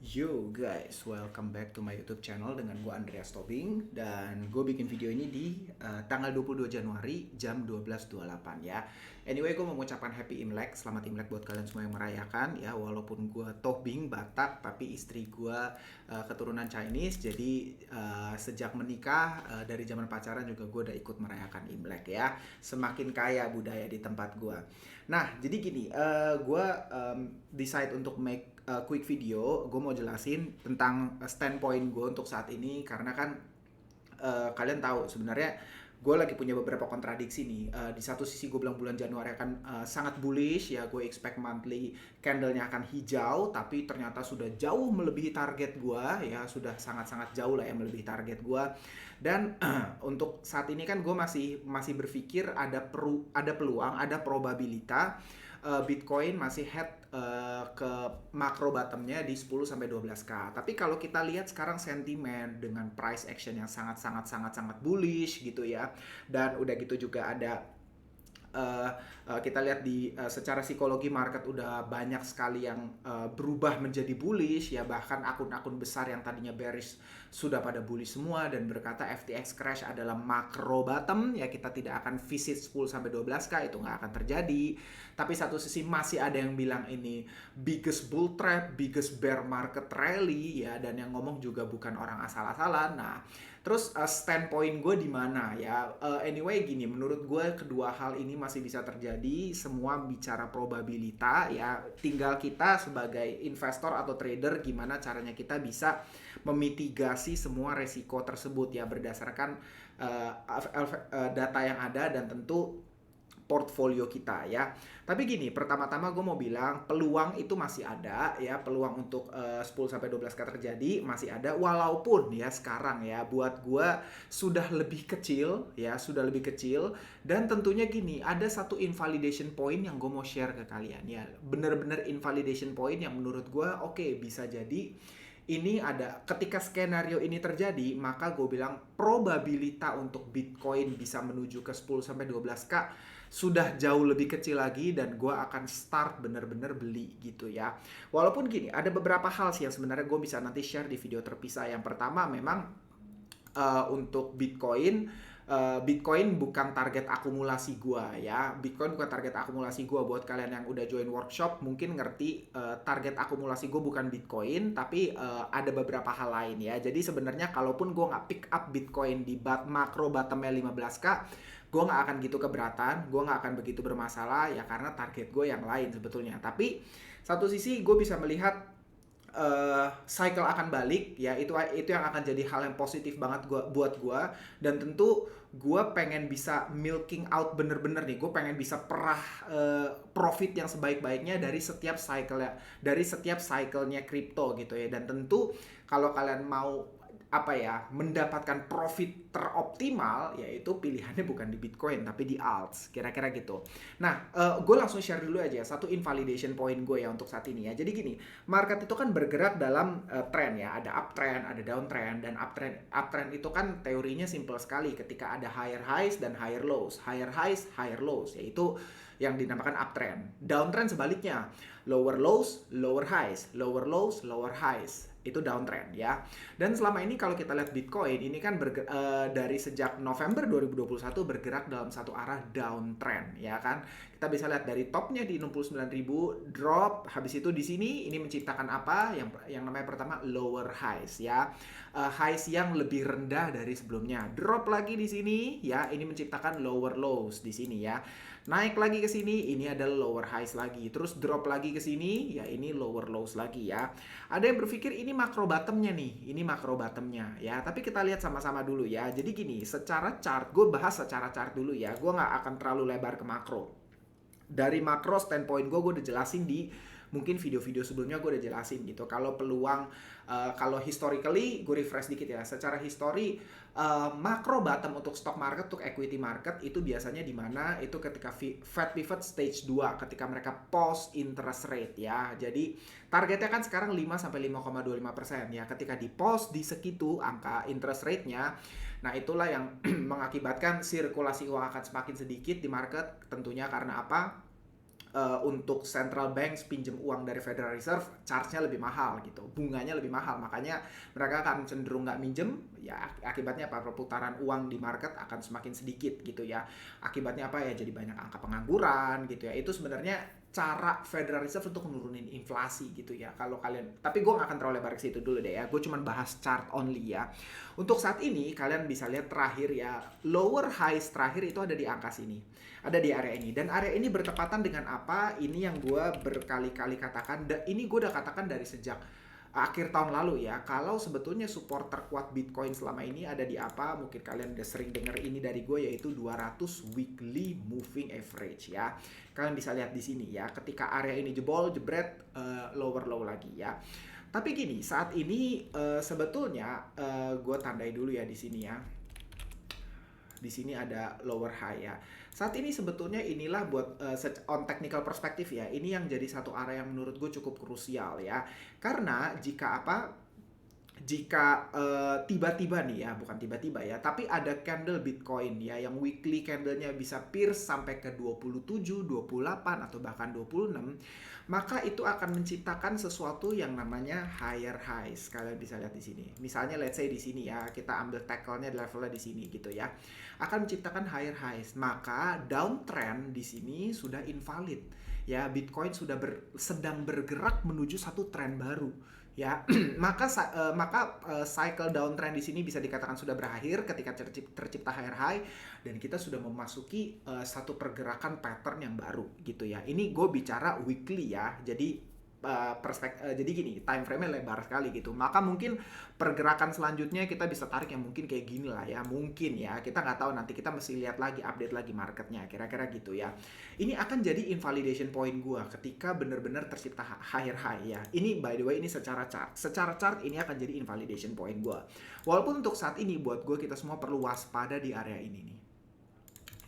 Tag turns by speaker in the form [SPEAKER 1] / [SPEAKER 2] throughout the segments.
[SPEAKER 1] Yo guys, welcome back to my YouTube channel dengan gue Andreas Tobing. Dan gue bikin video ini di tanggal 22 Januari jam 12.28 ya. Anyway, gue mau mengucapkan Happy Imlek. Selamat Imlek buat kalian semua yang merayakan ya. Walaupun gue Tobing, Batak, tapi istri gue keturunan Chinese. Jadi sejak menikah, dari zaman pacaran juga gue udah ikut merayakan Imlek ya. Semakin kaya budaya di tempat gue. Nah, jadi gini, gue decide untuk make quick video. Gue mau jelasin tentang standpoint gue untuk saat ini, karena kan kalian tahu sebenarnya gue lagi punya beberapa kontradiksi nih. Di satu sisi gue bilang bulan Januari akan sangat bullish ya, gue expect monthly candlenya akan hijau, tapi ternyata sudah jauh melebihi target gue ya, sudah sangat-sangat jauh lah ya melebihi target gue. Dan untuk saat ini kan gue masih berpikir ada peluang, ada probabilitas Bitcoin masih head ke macro bottomnya di 10-12k. Tapi kalau kita lihat sekarang sentimen dengan price action yang sangat bullish gitu ya, dan udah gitu juga ada kita lihat di secara psikologi market udah banyak sekali yang berubah menjadi bullish ya. Bahkan akun-akun besar yang tadinya bearish sudah pada bullish semua dan berkata FTX crash adalah macro bottom ya, kita tidak akan visit 10-12k, itu nggak akan terjadi. Tapi satu sisi masih ada yang bilang ini biggest bull trap, biggest bear market rally ya, dan yang ngomong juga bukan orang asal-asalan. Nah, terus standpoint gue di mana ya? Anyway gini, menurut gue kedua hal ini masih bisa terjadi. Semua bicara probabilitas ya. Tinggal kita sebagai investor atau trader gimana caranya kita bisa memitigasi semua resiko tersebut ya, berdasarkan data yang ada dan tentu portfolio kita ya. Tapi gini, pertama-tama gue mau bilang peluang itu masih ada ya, peluang untuk 10-12k terjadi masih ada, walaupun ya sekarang ya buat gue sudah lebih kecil ya, sudah lebih kecil. Dan tentunya gini, ada satu invalidation point yang gue mau share ke kalian ya, bener-bener invalidation point yang menurut gue oke, bisa jadi ini ada, ketika skenario ini terjadi, maka gue bilang probabilitas untuk Bitcoin bisa menuju ke 10-12k sudah jauh lebih kecil lagi, dan gue akan start bener-bener beli gitu ya. Walaupun gini, ada beberapa hal sih yang sebenarnya gue bisa nanti share di video terpisah. Yang pertama memang untuk Bitcoin bukan target akumulasi gua ya. Bitcoin bukan target akumulasi gua. Buat kalian yang udah join workshop mungkin ngerti, target akumulasi gua bukan Bitcoin, tapi ada beberapa hal lain ya. Jadi sebenarnya kalaupun gua nggak pick up Bitcoin di macro bottomnya 15k, gue nggak akan gitu keberatan, gue nggak akan begitu bermasalah ya, karena target gue yang lain sebetulnya. Tapi satu sisi gue bisa melihat cycle akan balik ya, itu yang akan jadi hal yang positif banget buat gue. Dan tentu gue pengen bisa milking out bener-bener nih, gue pengen bisa perah profit yang sebaik-baiknya dari setiap cycle-nya crypto gitu ya. Dan tentu kalau kalian mau mendapatkan profit teroptimal, yaitu pilihannya bukan di Bitcoin tapi di alts, kira-kira gitu. Nah, gue langsung share dulu aja satu invalidation point gue ya untuk saat ini ya. Jadi gini, market itu kan bergerak dalam trend ya, ada uptrend, ada downtrend. Dan uptrend itu kan teorinya simple sekali, ketika ada higher highs dan higher lows, higher highs, higher lows, yaitu yang dinamakan uptrend. Downtrend sebaliknya, lower lows, lower highs, lower lows, lower highs, itu downtrend ya. Dan selama ini kalau kita lihat Bitcoin ini kan dari sejak November 2021 bergerak dalam satu arah downtrend ya kan. Kita bisa lihat dari topnya di 69.000, drop, habis itu di sini ini menciptakan apa? Yang namanya pertama lower highs ya. Highs yang lebih rendah dari sebelumnya. Drop lagi di sini ya, ini menciptakan lower lows di sini ya. Naik lagi ke sini, ini adalah lower highs lagi. Terus drop lagi ke sini, ya ini lower lows lagi ya. Ada yang berpikir ini makro bottomnya nih, ini makro bottomnya ya. Tapi kita lihat sama-sama dulu ya. Jadi gini, secara chart, gue bahas secara chart dulu ya. Gue nggak akan terlalu lebar ke makro. Dari makro standpoint gue udah jelasin di mungkin video-video sebelumnya, gue udah jelasin gitu. Kalau peluang, kalau historically, gue refresh dikit ya. Secara history, macro bottom untuk stock market, untuk equity market itu biasanya di mana? Itu ketika Fed pivot stage 2, ketika mereka pause interest rate ya. Jadi targetnya kan sekarang 5-5,25% ya. Ketika di pause di segitu angka interest rate-nya, nah itulah yang mengakibatkan sirkulasi uang akan semakin sedikit di market. Tentunya karena apa? untuk central banks pinjem uang dari Federal Reserve, charge-nya lebih mahal gitu, bunganya lebih mahal, makanya mereka akan cenderung nggak minjem, ya akibatnya apa, perputaran uang di market akan semakin sedikit gitu ya, akibatnya apa ya, jadi banyak angka pengangguran gitu ya. Itu sebenarnya cara Federal Reserve untuk menurunin inflasi gitu ya, kalau kalian, tapi gue nggak akan terlalu lebar ke situ dulu deh ya, gue cuma bahas chart only ya. Untuk saat ini kalian bisa lihat terakhir ya, lower highs terakhir itu ada di angka sini, ada di area ini, dan area ini bertepatan dengan apa, ini yang gue berkali-kali katakan, ini gue udah katakan dari sejak akhir tahun lalu ya, kalau sebetulnya support terkuat Bitcoin selama ini ada di apa, mungkin kalian udah sering denger ini dari gue, yaitu 200 weekly moving average ya. Kalian bisa lihat di sini ya, ketika area ini jebol, jebret, lower low lagi ya. Tapi gini, saat ini sebetulnya gue tandai dulu ya di sini ya. Di sini ada lower high ya. Saat ini sebetulnya inilah buat on technical perspective ya, ini yang jadi satu area yang menurut gue cukup krusial ya. Karena jika tiba-tiba nih ya, bukan tiba-tiba ya, tapi ada candle Bitcoin ya yang weekly candlenya bisa pierce sampai ke 27, 28 atau bahkan 26, maka itu akan menciptakan sesuatu yang namanya higher highs. Kalian bisa lihat di sini. Misalnya let's say di sini ya, kita ambil tackle-nya di levelnya di sini gitu ya. Akan menciptakan higher highs. Maka downtrend di sini sudah invalid. Ya, Bitcoin sudah sedang bergerak menuju satu tren baru. Ya, maka cycle downtrend di sini bisa dikatakan sudah berakhir ketika tercipta higher high, dan kita sudah memasuki satu pergerakan pattern yang baru gitu ya. Ini gue bicara weekly ya, jadi jadi gini, time frame-nya lebar sekali gitu. Maka mungkin pergerakan selanjutnya kita bisa tarik yang mungkin kayak gini lah ya, mungkin ya, kita nggak tahu, nanti kita mesti lihat lagi, update lagi marketnya, kira-kira gitu ya. Ini akan jadi invalidation point gue ketika benar-benar tercipta higher high ya. Ini by the way, ini secara chart ini akan jadi invalidation point gue. Walaupun untuk saat ini buat gue, kita semua perlu waspada di area ini nih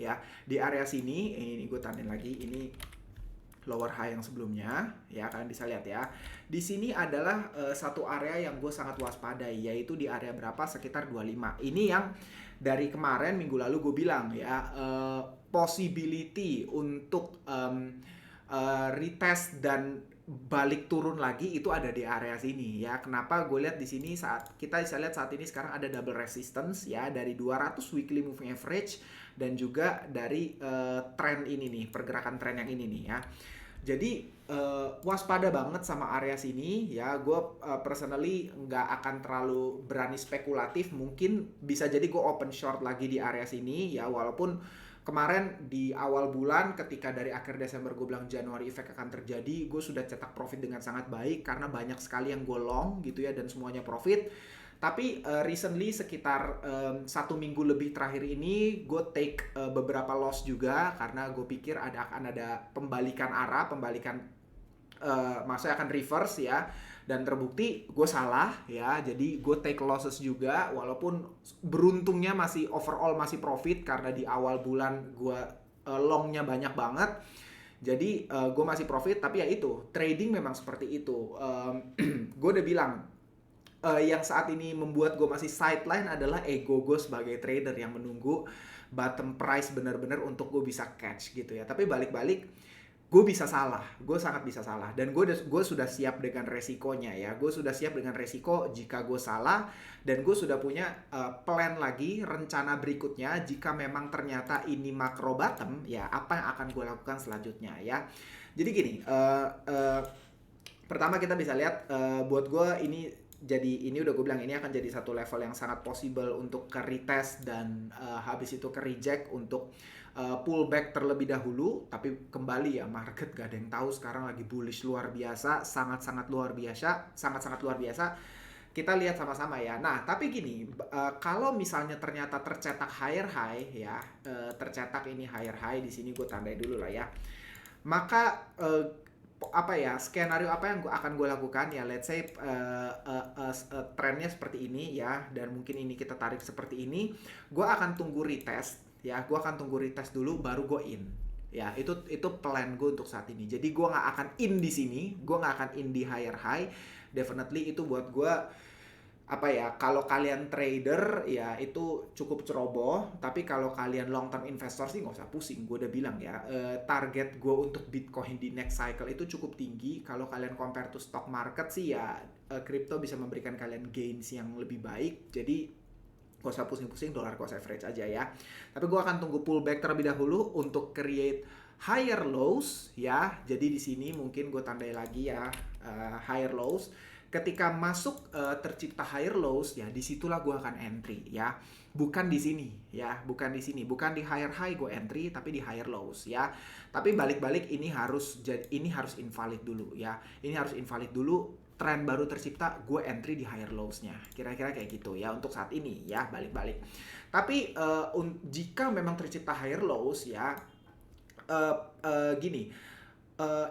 [SPEAKER 1] ya, di area sini. Ini gue tandain lagi, ini lower high yang sebelumnya ya, kalian bisa lihat ya. Di sini adalah satu area yang gue sangat waspadai, yaitu di area berapa, sekitar 25. Ini yang dari kemarin minggu lalu gue bilang ya, possibility untuk retest dan balik turun lagi itu ada di area sini ya. Kenapa gue lihat di sini, saat kita bisa lihat saat ini sekarang ada double resistance ya, dari 200 weekly moving average dan juga dari tren ini nih, pergerakan tren yang ini nih ya. Jadi waspada banget sama area sini ya. Gue personally nggak akan terlalu berani spekulatif. Mungkin bisa jadi gue open short lagi di area sini ya, walaupun kemarin di awal bulan ketika dari akhir Desember gue bilang Januari effect akan terjadi, gue sudah cetak profit dengan sangat baik karena banyak sekali yang gue long gitu ya, dan semuanya profit. Tapi recently sekitar 1 minggu lebih terakhir ini gue take beberapa loss juga, karena gue pikir akan ada pembalikan arah, maksudnya akan reverse ya, dan terbukti gue salah ya. Jadi gue take losses juga, walaupun beruntungnya masih overall masih profit karena di awal bulan gue longnya banyak banget. Jadi gue masih profit, tapi ya itu, trading memang seperti itu. Gue udah bilang, yang saat ini membuat gue masih sideline adalah ego gue sebagai trader yang menunggu bottom price benar-benar untuk gue bisa catch gitu ya. Tapi balik-balik gue bisa salah, gue sangat bisa salah, dan gue sudah siap dengan resikonya ya. Gue sudah siap dengan resiko jika gue salah, dan gue sudah punya plan lagi, rencana berikutnya jika memang ternyata ini macro bottom ya, apa yang akan gue lakukan selanjutnya ya. Jadi gini, pertama kita bisa lihat, buat gue ini udah gue bilang, ini akan jadi satu level yang sangat possible untuk ke retest dan habis itu ke reject untuk pullback terlebih dahulu. Tapi kembali ya, market gak ada yang tahu, sekarang lagi bullish luar biasa, sangat-sangat luar biasa, sangat-sangat luar biasa. Kita lihat sama-sama ya. Nah, tapi gini, kalau misalnya ternyata tercetak higher high ya, tercetak ini higher high di sini, gue tandai dulu lah ya. Maka skenario apa yang akan gue lakukan ya, let's say trennya seperti ini ya, dan mungkin ini kita tarik seperti ini, gue akan tunggu retest ya, gue akan tunggu retest dulu baru gue in ya. Itu plan gue untuk saat ini. Jadi gue nggak akan in di sini, gue nggak akan in di higher high, definitely itu buat gue apa ya, kalau kalian trader ya itu cukup ceroboh, tapi kalau kalian long term investor sih nggak usah pusing. Gue udah bilang ya, target gue untuk Bitcoin di next cycle itu cukup tinggi. Kalau kalian compare to stock market sih ya, crypto bisa memberikan kalian gains yang lebih baik. Jadi gak usah pusing-pusing, dollar cost average aja ya. Tapi gue akan tunggu pullback terlebih dahulu untuk create higher lows ya. Jadi di sini mungkin gue tandai lagi ya, higher lows. Ketika masuk tercipta higher lows ya, disitulah gue akan entry ya. Bukan di sini ya, bukan di sini, bukan di higher high gue entry, tapi di higher lows ya. Tapi balik-balik ini harus invalid dulu ya. Ini harus invalid dulu, tren baru tercipta, gue entry di higher lows-nya. Kira-kira kayak gitu ya untuk saat ini ya, balik-balik. Tapi jika memang tercipta higher lows ya, gini,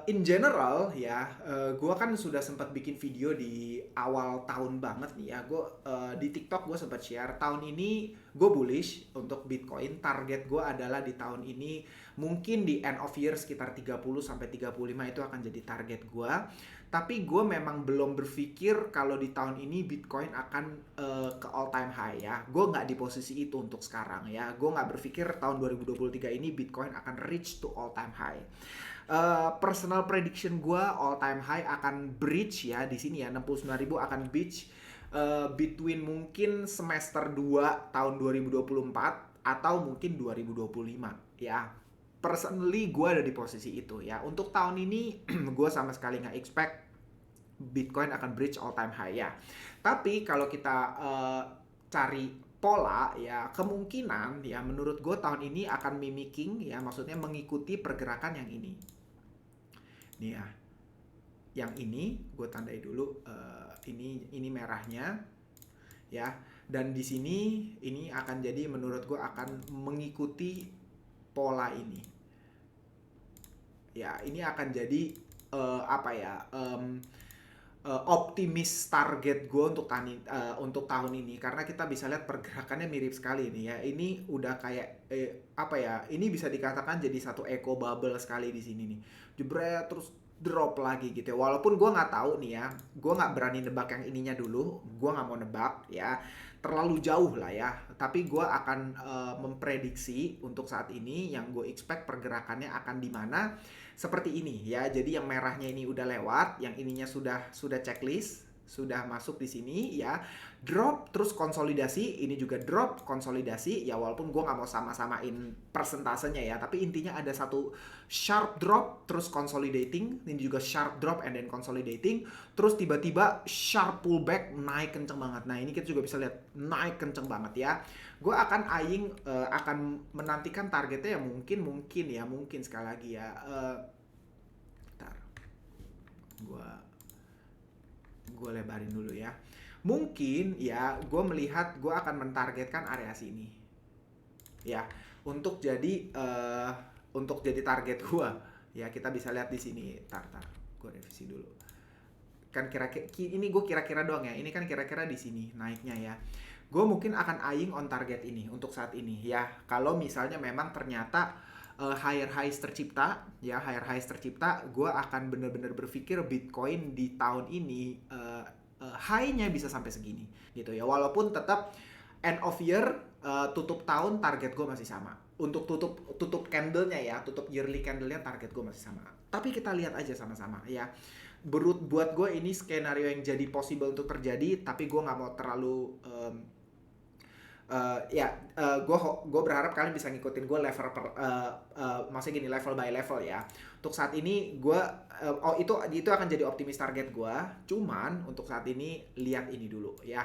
[SPEAKER 1] in general ya, gue kan sudah sempat bikin video di awal tahun banget nih ya. Gue di TikTok gue sempat share tahun ini gue bullish untuk Bitcoin. Target gue adalah di tahun ini mungkin di end of year sekitar 30-35 itu akan jadi target gue. Tapi gue memang belum berpikir kalau di tahun ini Bitcoin akan ke all time high ya. Gue nggak di posisi itu untuk sekarang ya. Gue nggak berpikir tahun 2023 ini Bitcoin akan reach to all time high. Personal prediction gue all time high akan breach ya di sini ya, 69.000 akan breach between mungkin semester 2 tahun 2024 atau mungkin 2025 ya. Personally gue ada di posisi itu ya. Untuk tahun ini gue sama sekali nggak expect Bitcoin akan breach all time high ya. Tapi kalau kita cari pola ya, kemungkinan ya menurut gue tahun ini akan mimicking ya, maksudnya mengikuti pergerakan yang ini. Nih ya, yang ini gue tandai dulu, ini merahnya ya, dan di sini ini akan jadi menurut gue akan mengikuti pola ini ya. Ini akan jadi optimis target gue untuk tahun ini, karena kita bisa lihat pergerakannya mirip sekali nih ya. Ini udah kayak ini bisa dikatakan jadi satu eco bubble sekali di sini nih, jebret terus drop lagi gitu ya. Walaupun gue nggak tahu nih ya, gue nggak berani nebak yang ininya dulu, gue nggak mau nebak ya, terlalu jauh lah ya. Tapi gue akan memprediksi untuk saat ini yang gue expect pergerakannya akan di mana, seperti ini ya. Jadi yang merahnya ini udah lewat, yang ininya sudah checklist, sudah masuk di sini ya. Drop terus konsolidasi, ini juga drop konsolidasi ya, walaupun gue nggak mau sama-samain persentasenya ya, tapi intinya ada satu sharp drop terus consolidating, ini juga sharp drop and then consolidating, terus tiba-tiba sharp pullback naik kenceng banget. Nah ini kita juga bisa lihat naik kenceng banget ya. Gue akan eyeing, akan menantikan targetnya ya mungkin sekali lagi ya, bentar, gue lebarin dulu ya. Mungkin ya gue melihat gue akan mentargetkan area sini ya untuk jadi target gue ya. Kita bisa lihat di sini, tar gue revisi dulu kan, kira-kira ini gue kira-kira doang ya, ini kan kira-kira di sini naiknya ya. Gue mungkin akan eyeing on target ini untuk saat ini ya. Kalau misalnya memang ternyata higher highs tercipta ya, gue akan bener-bener berpikir Bitcoin di tahun ini high-nya bisa sampai segini gitu ya. Walaupun tetap end of year, tutup tahun target gue masih sama. Untuk tutup candle-nya ya, tutup yearly candle-nya target gue masih sama. Tapi kita lihat aja sama-sama ya. Buat gue ini skenario yang jadi possible untuk terjadi, tapi gue nggak mau terlalu gue berharap kalian bisa ngikutin gue level maksudnya gini, level by level ya. Untuk saat ini gue itu akan jadi optimis target gue. Cuman untuk saat ini lihat ini dulu ya,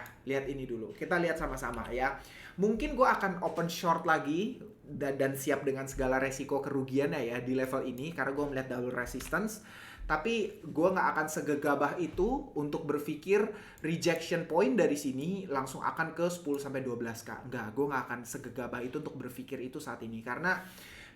[SPEAKER 1] kita lihat sama-sama ya. Mungkin gue akan open short lagi dan siap dengan segala resiko kerugiannya ya di level ini, karena gue melihat double resistance. Tapi gue nggak akan segegabah itu untuk berpikir rejection point dari sini langsung akan ke 10-12k. Enggak, gue nggak akan segegabah itu untuk berpikir itu saat ini, karena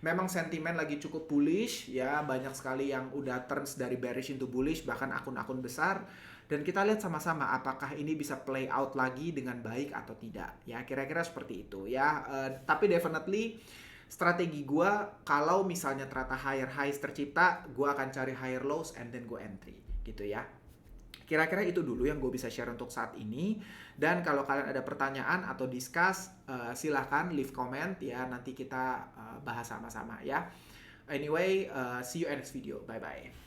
[SPEAKER 1] memang sentimen lagi cukup bullish ya. Banyak sekali yang udah turns dari bearish into bullish, bahkan akun-akun besar. Dan kita lihat sama-sama apakah ini bisa play out lagi dengan baik atau tidak ya, kira-kira seperti itu ya. Tapi definitely strategi gue, kalau misalnya ternyata higher highs tercipta, gue akan cari higher lows and then gue entry gitu ya. Kira-kira itu dulu yang gue bisa share untuk saat ini. Dan kalau kalian ada pertanyaan atau discuss, silahkan leave comment ya. Nanti kita bahas sama-sama ya. Anyway, see you in next video. Bye-bye.